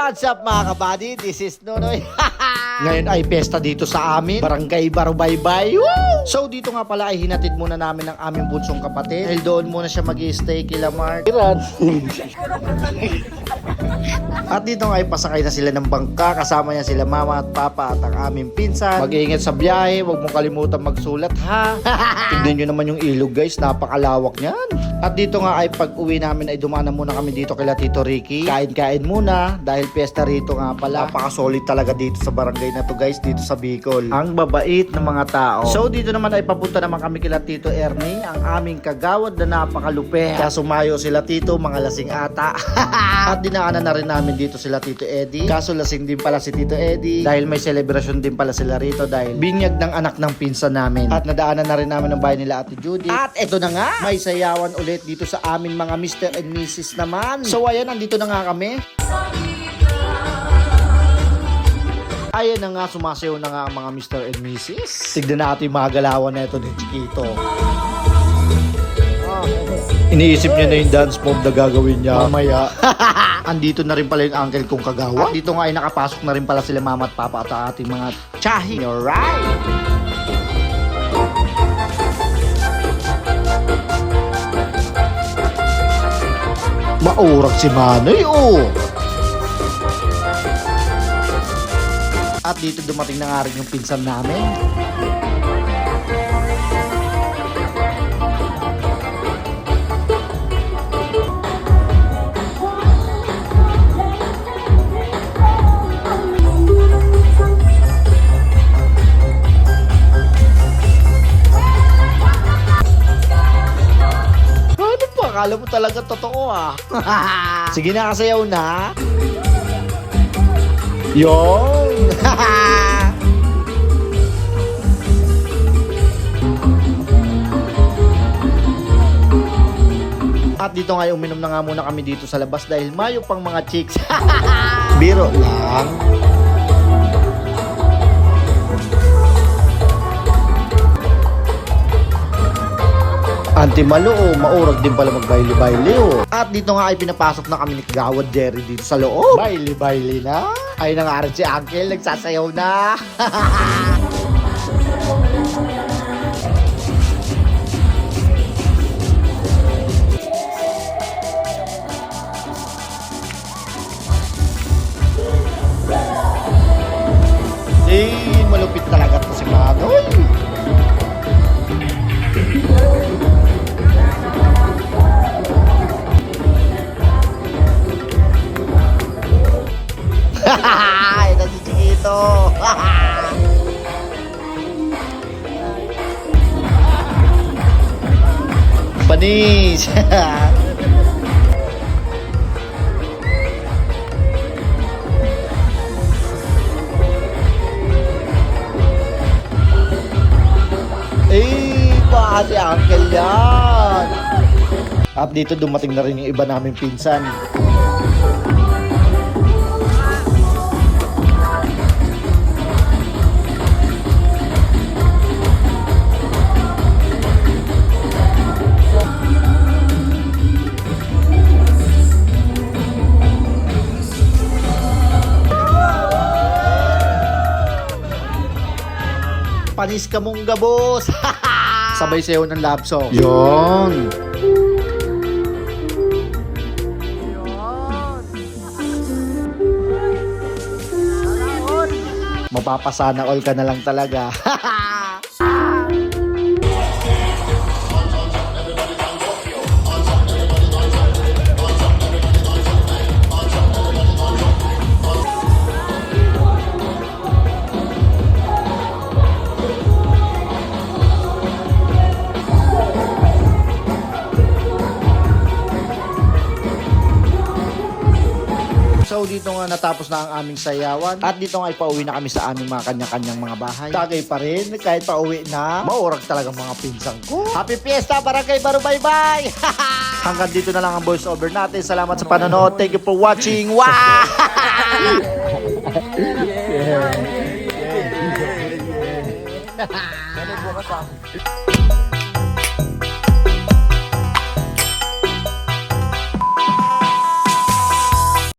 What's up mga kabady? This is Nonoy. Ngayon ay pesta dito sa amin, Barangay Barubaybay. Woo! So dito nga pala ay hinatid muna namin ang aming bunsong kapatid. Dahil doon muna siya mag-i-stay kila Mark. At dito nga ay pasakay na sila ng bangka. Kasama niya sila mama at papa at ang aming pinsan. Mag-iingat sa biyahe, huwag mong kalimutan magsulat ha. Tignan nyo naman yung ilog guys, napakalawak niyan. At dito nga ay pag uwi namin ay dumaan na muna kami dito kila Tito Ricky. Kain-kain muna dahil piyesta rito nga pala. Napaka-solid talaga dito sa barangay na to guys, dito sa Bicol. Ang babait ng mga tao. So dito naman ay papunta naman kami kila Tito Ernie, ang aming kagawad na napakalupe. Kaso mayo sila Tito, mga lasing ata. At dinaanan na rin namin dito sila Tito Eddie. Kaso lasing din pala si Tito Eddie dahil may celebration din pala sila rito dahil binyag ng anak ng pinsan namin. At nadaanan na rin namin ang bahay nila Ate Judy. At eto na nga, may sayawan ulit dito sa amin mga Mr. and Mrs. naman. So ayan, andito na nga kami. Ayan na nga, sumasayaw na nga ang mga Mr. and Mrs. Tignan natin yung mga galawan na ito ni Chiquito. Iniisip niya na yung dance move na gagawin niya mamaya. Andito na rin pala yung uncle kong kagawa. At dito nga ay nakapasok na rin pala sila mama at papa at ating mga tsahi. Alright! Maurag si Manoy, oh! At dito dumating na nga rin yung pinsan namin. Akala mo talaga totoo ah. Sige na, kasayaw na. Yung. At dito nga uminom na nga muna kami dito sa labas dahil mayo pang mga chicks. Biro lang. Antimalo, oh, maurag din pala mag-baili-baili, oh. At dito nga ay pinapasok na kami ni Kagawad Jerry dito sa loob. Baili-baili na. Ay nangaran si Uncle, nagsasayaw na. Eh, malupit talaga to si Manoy. Ito si Chiquito. Panis. Eh, baka si Uncle yan. At dito dumating na rin yung iba naming pinsan. Panis ka mong gabos. Sabay sayo ng love song. Yon. Mapapasana all ka na lang talaga. So dito nga natapos na ang aming sayawan. At dito nga ipauwi na kami sa aming mga kanya-kanyang mga bahay. Tagay pa rin, kahit pauwi na, maurag talaga mga pinsang ko. Happy Fiesta, Barangay Barubaybay! Hanggang dito na lang ang voice over natin. Salamat sa panonood. Thank you for watching. Wow! Yeah.